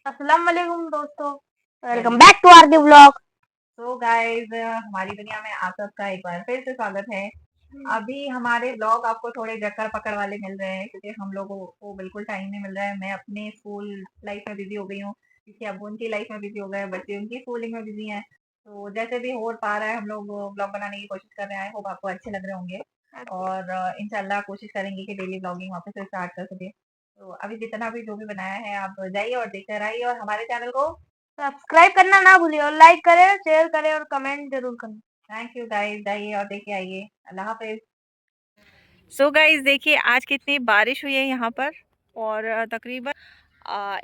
अस्सलाम वालेकुम दोस्तों, welcome back to R D vlog. तो गाइस हमारी दुनिया में आप सबका एक बार फिर से स्वागत है। अभी हमारे व्लॉग आपको थोड़े जक्कर पकड़ वाले मिल रहे हैं क्योंकि हम लोगों को बिल्कुल टाइम नहीं मिल रहा है। मैं अपने स्कूल लाइफ में बिजी हो गई हूँ, क्योंकि अब उनकी लाइफ में बिजी हो गए, बच्चे उनकी स्कूलिंग में बिजी हैं। तो जैसे भी हो पा रहा है हम लोग व्लॉग बनाने की कोशिश कर रहे हैं। आई होप आपको अच्छे लग रहे होंगे और इंशाल्लाह कोशिश करेंगे कि डेली व्लॉगिंग वापस से स्टार्ट कर सके। तो अभी जितना भी जो भी बनाया है आप जाइए और देखते रहिए और हमारे चैनल को सब्सक्राइब करना ना भूलिए और लाइक करें, शेयर करें और कमेंट जरूर करें। थैंक यू गाइस, जाइए और देखे आइए। अल्लाह हाफिज। सो गाइस देखिए आज कितनी बारिश हुई है यहाँ पर। और तकरीबन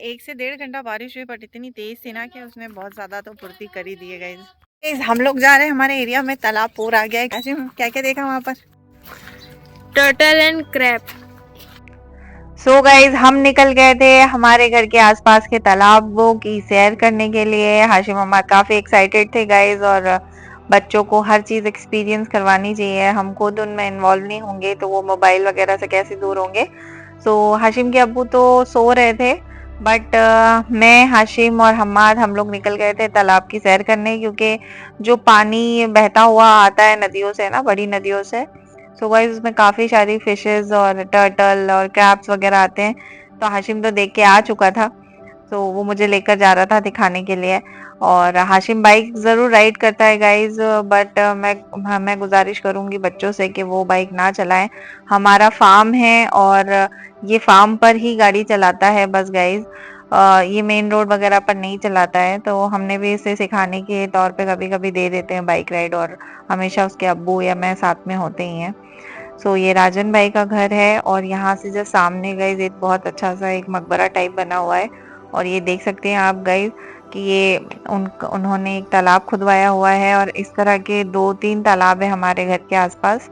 1 से 1.5 घंटा बारिश हुई, बट इतनी तेज थी ना कि उसने बहुत ज़्यादा तो पूर्ति कर ही दी है गाइस। हम लोग जा रहे हैं, हमारे एरिया में तालाब पूरा आ गया है। क्या क्या देखा वहाँ पर? Turtle and crab. So guys हम निकल गए थे हमारे घर के आसपास के तालाबों की सैर करने के लिए। हाशिम मामा काफ़ी एक्साइटेड थे गाइज, और बच्चों को हर चीज़ एक्सपीरियंस करवानी चाहिए। हम खुद उनमें इन्वॉल्व नहीं होंगे तो वो मोबाइल वगैरह से कैसे दूर होंगे। सो हाशिम के अब्बू तो सो रहे थे, बट मैं, हाशिम और हम्माद हम लोग निकल गए थे तालाब की सैर करने, क्योंकि जो पानी बहता हुआ आता है नदियों से ना, बड़ी नदियों से, सो गाइस उसमें काफ़ी सारी फिशेस और टर्टल और क्रैब्स वगैरह आते हैं। तो हाशिम तो देख के आ चुका था, तो वो मुझे लेकर जा रहा था दिखाने के लिए। और हाशिम बाइक ज़रूर राइड करता है गाइज, बट मैं गुजारिश करूँगी बच्चों से कि वो बाइक ना चलाएं। हमारा फार्म है और ये फार्म पर ही गाड़ी चलाता है बस गाइज। ये मेन रोड वगैरह पर नहीं चलाता है, तो हमने भी इसे सिखाने के तौर पे कभी कभी दे देते हैं बाइक राइड, और हमेशा उसके अब्बू या मैं साथ में होते ही हैं। सो ये राजन भाई का घर है, और यहाँ से जो सामने गाइज एक बहुत अच्छा सा एक मकबरा टाइप बना हुआ है। और ये देख सकते हैं आप गाइज कि ये उन्होंने एक तालाब खुदवाया हुआ है, और इस तरह के 2-3 तालाब है हमारे घर के आसपास।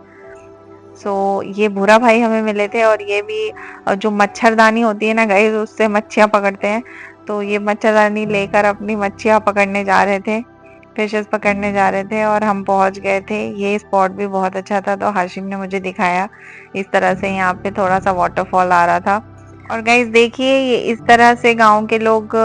सो ये भूरा भाई हमें मिले थे, और ये भी जो मच्छरदानी होती है ना गाइज, उससे मच्छियाँ पकड़ते हैं। तो ये मच्छरदानी लेकर अपनी मच्छियाँ पकड़ने जा रहे थे, फिशेस पकड़ने जा रहे थे, और हम पहुंच गए थे। ये स्पॉट भी बहुत अच्छा था, तो हाशिम ने मुझे दिखाया। इस तरह से यहाँ पे थोड़ा सा वाटरफॉल आ रहा था। और गाइज देखिए, ये इस तरह से गांव के लोग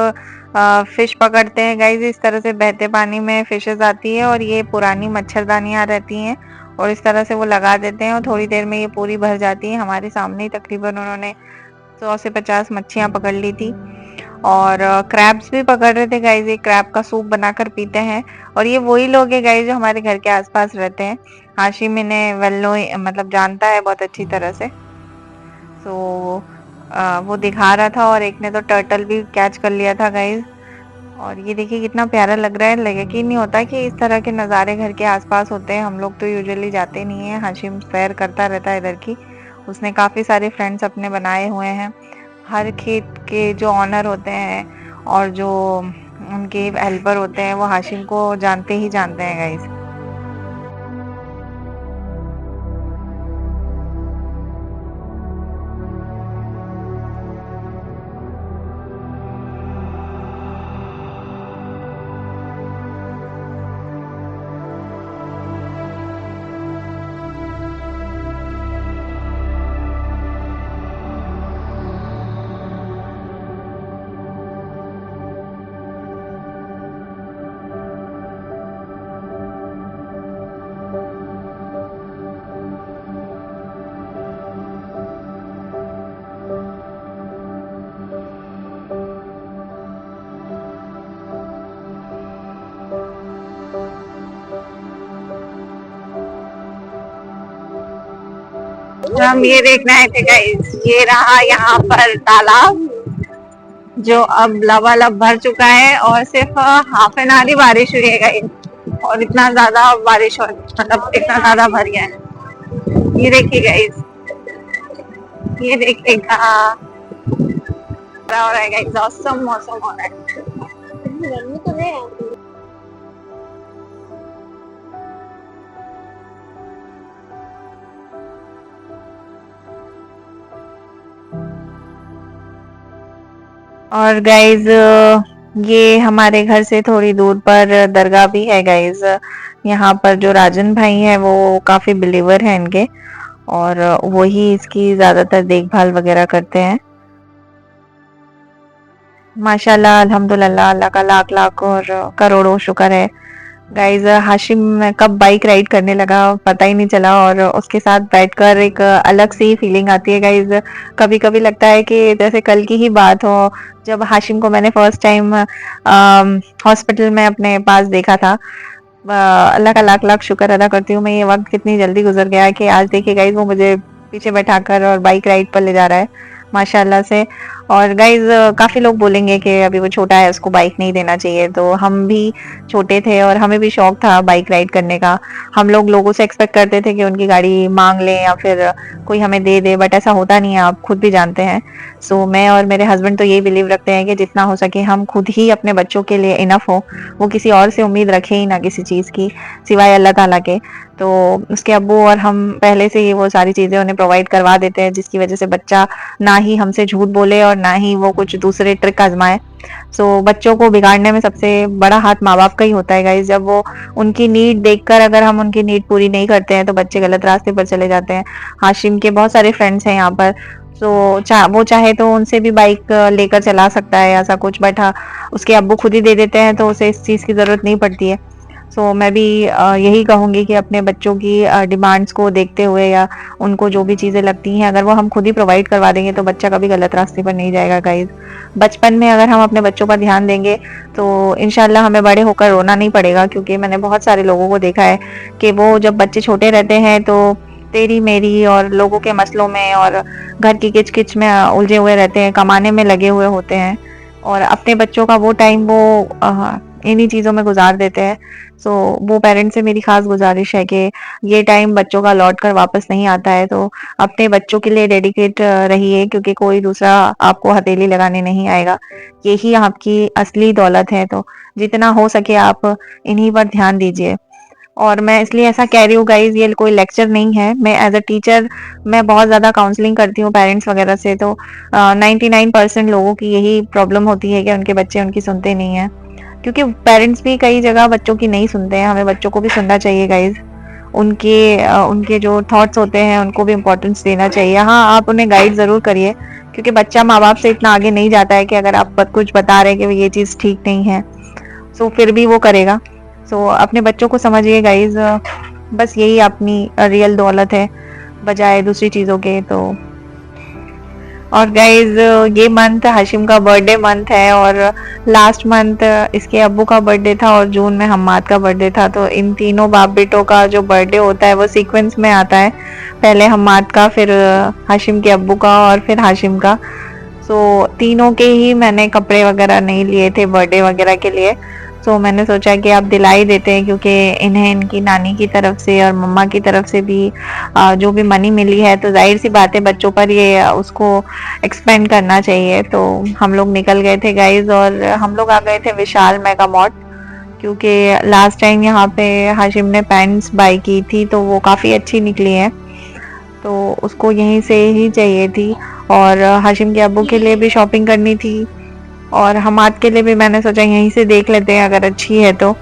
फिश पकड़ते हैं गाइज। इस तरह से बहते पानी में फिशेस आती है, और ये पुरानी मच्छरदानियाँ रहती हैं, और इस तरह से वो लगा देते हैं, और थोड़ी देर में ये पूरी भर जाती है। हमारे सामने ही तकरीबन उन्होंने 100 से 50 मच्छियाँ पकड़ ली थी। और क्रैब्स भी पकड़ रहे थे गाइज। ये क्रैब का सूप बनाकर पीते हैं, और ये वही लोग हैं गाइज जो हमारे घर के आसपास रहते हैं। हाशिम इन्हें वेल नो मतलब जानता है बहुत अच्छी तरह से। सो वो दिखा रहा था, और एक ने तो टर्टल भी कैच कर लिया था गाइज। और ये देखिए कितना प्यारा लग रहा है। लगे कि नहीं होता कि इस तरह के नज़ारे घर के आसपास होते हैं। हम लोग तो यूजुअली जाते नहीं है। हाशिम सैर करता रहता है इधर की। उसने काफ़ी सारे फ्रेंड्स अपने बनाए हुए हैं। हर खेत के जो ऑनर होते हैं और जो उनके हेल्पर होते हैं, वो हाशिम को जानते ही जानते हैं गाइस। हम ये देखने आए थे गाइस, ये रहा यहाँ पर तालाब, जो अब लबालब भर चुका है, और सिर्फ हाफ एन आवर ही बारिश हुई है गाइस, और इतना ज्यादा बारिश हो, मतलब इतना ज्यादा भर गया है। ये देखिए गाइस, ये देखिएगा हो रहा है गाइस, औसम मौसम हो रहा है। गर्मी तो है। और गाइज ये हमारे घर से थोड़ी दूर पर दरगाह भी है गाइज। यहाँ पर जो राजन भाई है वो काफी बिलीवर है इनके, और वही इसकी ज्यादातर देखभाल वगैरह करते हैं। माशाल्लाह अल्हम्दुलिल्लाह, अल्लाह का लाख लाख और करोड़ों शुक्र है। गाइज हाशिम कब बाइक राइड करने लगा पता ही नहीं चला, और उसके साथ बैठकर एक अलग सी फीलिंग आती है गाइज। कभी कभी लगता है कि जैसे कल की ही बात हो, जब हाशिम को मैंने फर्स्ट टाइम हॉस्पिटल में अपने पास देखा था। अल्लाह का लाख लाख शुक्र अदा करती हूँ मैं, ये वक्त कितनी जल्दी गुजर गया है कि आज देखिए गाइज वो मुझे पीछे बैठाकर और बाइक राइड पर ले जा रहा है माशाल्लाह से। और गाइज काफी लोग बोलेंगे कि अभी वो छोटा है, उसको बाइक नहीं देना चाहिए, तो हम भी छोटे थे और हमें भी शौक था बाइक राइड करने का। हम लोग लोगों से एक्सपेक्ट करते थे कि उनकी गाड़ी मांग लें या फिर कोई हमें दे दे, बट ऐसा होता नहीं है, आप खुद भी जानते हैं। सो मैं और मेरे हस्बैंड तो यही बिलीव रखते हैं कि जितना हो सके हम खुद ही अपने बच्चों के लिए इनफ हो, वो किसी और से उम्मीद रखे ही ना किसी चीज की सिवाय अल्लाह ताला के। तो उसके अब्बू और हम पहले से ही वो सारी चीजें उन्हें प्रोवाइड करवा देते हैं, जिसकी वजह से बच्चा ना ही हमसे झूठ बोले और ना ही वो कुछ दूसरे ट्रिक आजमाए। सो बच्चों को बिगाड़ने में सबसे बड़ा हाथ माँ बाप का ही होता है गाइस। जब वो उनकी नीड देखकर अगर हम उनकी नीड पूरी नहीं करते हैं तो बच्चे गलत रास्ते पर चले जाते हैं। हाशिम के बहुत सारे फ्रेंड्स हैं यहाँ पर, तो वो चाहे तो उनसे भी बाइक लेकर चला सकता है ऐसा कुछ, बट हाँ उसके अब्बू खुद ही दे देते हैं तो उसे इस चीज़ की ज़रूरत नहीं पड़ती है। सो मैं भी यही कहूँगी कि अपने बच्चों की डिमांड्स को देखते हुए या उनको जो भी चीज़ें लगती हैं अगर वो हम खुद ही प्रोवाइड करवा देंगे तो बच्चा कभी गलत रास्ते पर नहीं जाएगा गाइज। बचपन में अगर हम अपने बच्चों पर ध्यान देंगे तो इंशाल्लाह हमें बड़े होकर रोना नहीं पड़ेगा, क्योंकि मैंने बहुत सारे लोगों को देखा है कि वो जब बच्चे छोटे रहते हैं तो तेरी मेरी और लोगों के मसलों में और घर की किचकिच में उलझे हुए रहते हैं, कमाने में लगे हुए होते हैं और अपने बच्चों का वो टाइम वो इन्हीं चीज़ों में गुजार देते हैं। सो वो पेरेंट्स से मेरी खास गुजारिश है कि ये टाइम बच्चों का लौट कर वापस नहीं आता है, तो अपने बच्चों के लिए डेडिकेट रहिए, क्योंकि कोई दूसरा आपको हथेली लगाने नहीं आएगा। यही आपकी असली दौलत है, तो जितना हो सके आप इन्हीं पर ध्यान दीजिए। और मैं इसलिए ऐसा कह रही हूँ गाइज, ये कोई लेक्चर नहीं है, मैं एज अ टीचर मैं बहुत ज़्यादा काउंसलिंग करती हूँ पेरेंट्स वगैरह से, तो 99% लोगों की यही प्रॉब्लम होती है कि उनके बच्चे उनकी सुनते नहीं हैं, क्योंकि पेरेंट्स भी कई जगह बच्चों की नहीं सुनते हैं। हमें बच्चों को भी सुनना चाहिए गाइज, उनके जो थॉट्स होते हैं उनको भी इम्पोर्टेंस देना चाहिए। हाँ आप उन्हें गाइड ज़रूर करिए, क्योंकि बच्चा माँ बाप से इतना आगे नहीं जाता है कि अगर आप कुछ बता रहे हैं कि ये चीज़ ठीक नहीं है तो फिर भी वो करेगा। सो अपने बच्चों को समझिए गाइज, बस यही अपनी रियल दौलत है बजाय दूसरी चीज़ों के। तो और गाइज ये मंथ हाशिम का बर्थडे मंथ है और लास्ट मंथ इसके अब्बू का बर्थडे था और जून में हम्माद का बर्थडे था, तो इन तीनों बाप बेटों का जो बर्थडे होता है वो सीक्वेंस में आता है, पहले हम्माद का, फिर हाशिम के अब्बू का और फिर हाशिम का। सो तीनों के ही मैंने कपड़े वगैरह नहीं लिए थे बर्थडे वगैरह के लिए, सो मैंने सोचा कि आप दिला ही देते हैं, क्योंकि इन्हें इनकी नानी की तरफ से और मम्मा की तरफ से भी जो भी मनी मिली है तो जाहिर सी बात है बच्चों पर ये उसको एक्सपेंड करना चाहिए। तो हम लोग निकल गए थे गाइज और हम लोग आ गए थे विशाल मेगा मॉर्ट, क्योंकि लास्ट टाइम यहाँ पे हाशिम ने पैंट्स बाई की थी तो वो काफ़ी अच्छी निकली है, तो उसको यहीं से ही चाहिए थी। और हाशिम के अब्बू के लिए भी शॉपिंग करनी थी और हमाद के लिए भी मैंने सोचा यहीं से देख लेते हैं अगर अच्छी है तो।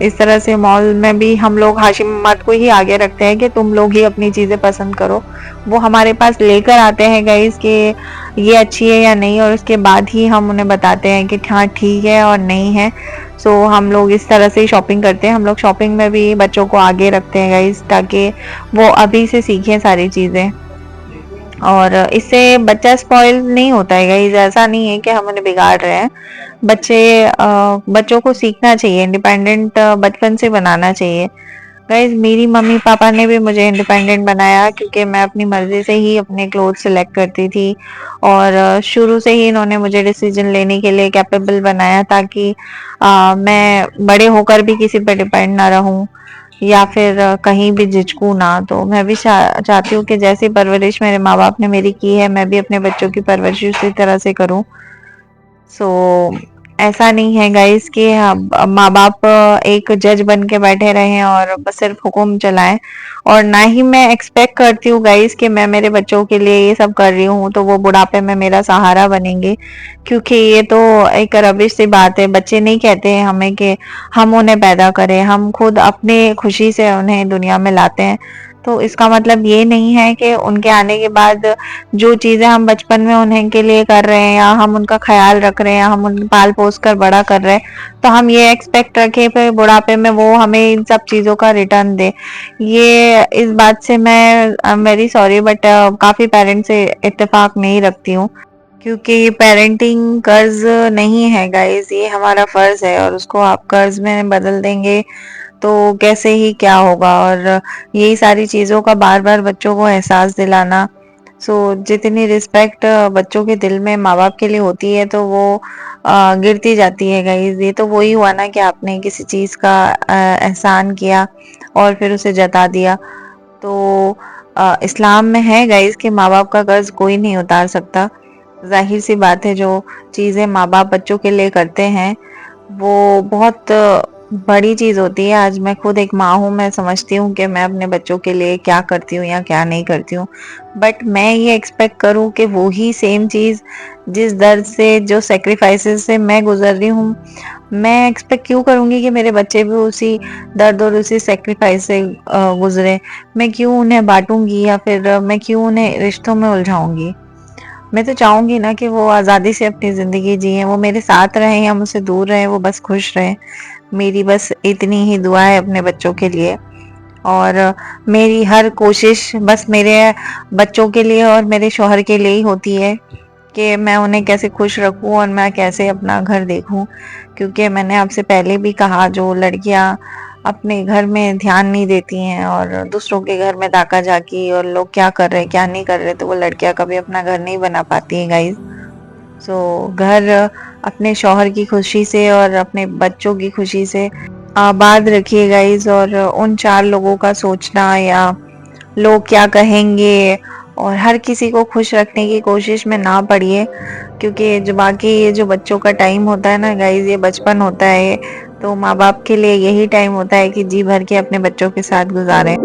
इस तरह से मॉल में भी हम लोग हाशिम हमाद को ही आगे रखते हैं कि तुम लोग ही अपनी चीज़ें पसंद करो, वो हमारे पास लेकर आते हैं गाइस कि ये अच्छी है या नहीं, और उसके बाद ही हम उन्हें बताते हैं कि हाँ ठीक है और नहीं है। सो हम लोग इस तरह से ही शॉपिंग करते हैं, हम लोग शॉपिंग में भी बच्चों को आगे रखते हैं गाइस, ताकि वो अभी से सीखें सारी चीज़ें। और इससे बच्चा स्पॉइल नहीं होता है गाइस, ऐसा नहीं है कि हम उन्हें बिगाड़ रहे हैं। बच्चों को सीखना चाहिए, इंडिपेंडेंट बचपन से बनाना चाहिए गाइस। मेरी मम्मी पापा ने भी मुझे इंडिपेंडेंट बनाया, क्योंकि मैं अपनी मर्जी से ही अपने क्लोथ सिलेक्ट करती थी और शुरू से ही इन्होंने मुझे डिसीजन लेने के लिए कैपेबल बनाया, ताकि मैं बड़े होकर भी किसी पर डिपेंड ना रहूं या फिर कहीं भी झिझकू ना। तो मैं भी चाहती हूँ कि जैसी परवरिश मेरे माँ बाप ने मेरी की है मैं भी अपने बच्चों की परवरिश उसी तरह से करूँ। सो ऐसा नहीं है गाइस कि माँ बाप एक जज बन के बैठे रहे और बस सिर्फ हुक्म चलाएं, और ना ही मैं एक्सपेक्ट करती हूँ गाइस कि मैं मेरे बच्चों के लिए ये सब कर रही हूँ तो वो बुढ़ापे में मेरा सहारा बनेंगे, क्योंकि ये तो एक रबिश सी बात है। बच्चे नहीं कहते हैं हमें कि हम उन्हें पैदा करें, हम खुद अपने खुशी से उन्हें दुनिया में लाते हैं। तो इसका मतलब ये नहीं है कि उनके आने के बाद जो चीज़ें हम बचपन में उन्हें के लिए कर रहे हैं या हम उनका ख्याल रख रहे हैं या हम उन्हें पाल पोस कर बड़ा कर रहे हैं तो हम ये एक्सपेक्ट रखें फिर बुढ़ापे में वो हमें इन सब चीज़ों का रिटर्न दे। ये इस बात से मैं I am very sorry but काफ़ी पेरेंट्स से इत्तेफाक नहीं रखती हूँ, क्योंकि पेरेंटिंग कर्ज नहीं है गाइस, ये हमारा फर्ज है और उसको आप कर्ज में बदल देंगे तो कैसे ही क्या होगा। और यही सारी चीज़ों का बार बार बच्चों को एहसास दिलाना। जितनी रिस्पेक्ट बच्चों के दिल में माँ बाप के लिए होती है तो वो गिरती जाती है गाइस। ये तो वही हुआ ना कि आपने किसी चीज़ का एहसान किया और फिर उसे जता दिया। तो इस्लाम में है गाइस कि माँ बाप का कर्ज कोई नहीं उतार सकता। जाहिर सी बात है, जो चीज़ें माँ बाप बच्चों के लिए करते हैं वो बहुत बड़ी चीज़ होती है। आज मैं खुद एक माँ हूँ, मैं समझती हूँ कि मैं अपने बच्चों के लिए क्या करती हूँ या क्या नहीं करती हूँ, बट मैं ये एक्सपेक्ट करूँ कि वो ही सेम चीज़ जिस दर्द से, जो सेक्रीफाइसेस से मैं गुजर रही हूँ, मैं एक्सपेक्ट क्यों करूँगी कि मेरे बच्चे भी उसी दर्द और उसी सेक्रीफाइस से गुजरे। मैं क्यों उन्हें बांटूंगी या फिर मैं क्यों उन्हें रिश्तों में उलझाऊंगी। मैं तो चाहूंगी ना कि वो आज़ादी से अपनी ज़िंदगी जिए, वो मेरे साथ रहें या मुझसे दूर रहें, वो बस खुश रहें। मेरी बस इतनी ही दुआ है अपने बच्चों के लिए। और मेरी हर कोशिश बस मेरे बच्चों के लिए और मेरे शौहर के लिए ही होती है कि मैं उन्हें कैसे खुश रखूं और मैं कैसे अपना घर देखूं। क्योंकि मैंने आपसे पहले भी कहा, जो लड़कियां अपने घर में ध्यान नहीं देती हैं और दूसरों के घर में ताका झाकी और लोग क्या कर रहे हैं क्या नहीं कर रहे, तो वो लड़कियां कभी अपना घर नहीं बना पाती हैं गाइस। घर अपने शौहर की खुशी से और अपने बच्चों की खुशी से आबाद रखिए गाइस। और उन 4 लोगों का सोचना या लोग क्या कहेंगे और हर किसी को खुश रखने की कोशिश में ना पड़िए, क्योंकि जो बाकी ये जो बच्चों का टाइम होता है ना गाइस, ये बचपन होता है, तो माँ बाप के लिए यही टाइम होता है कि जी भर के अपने बच्चों के साथ गुजारें।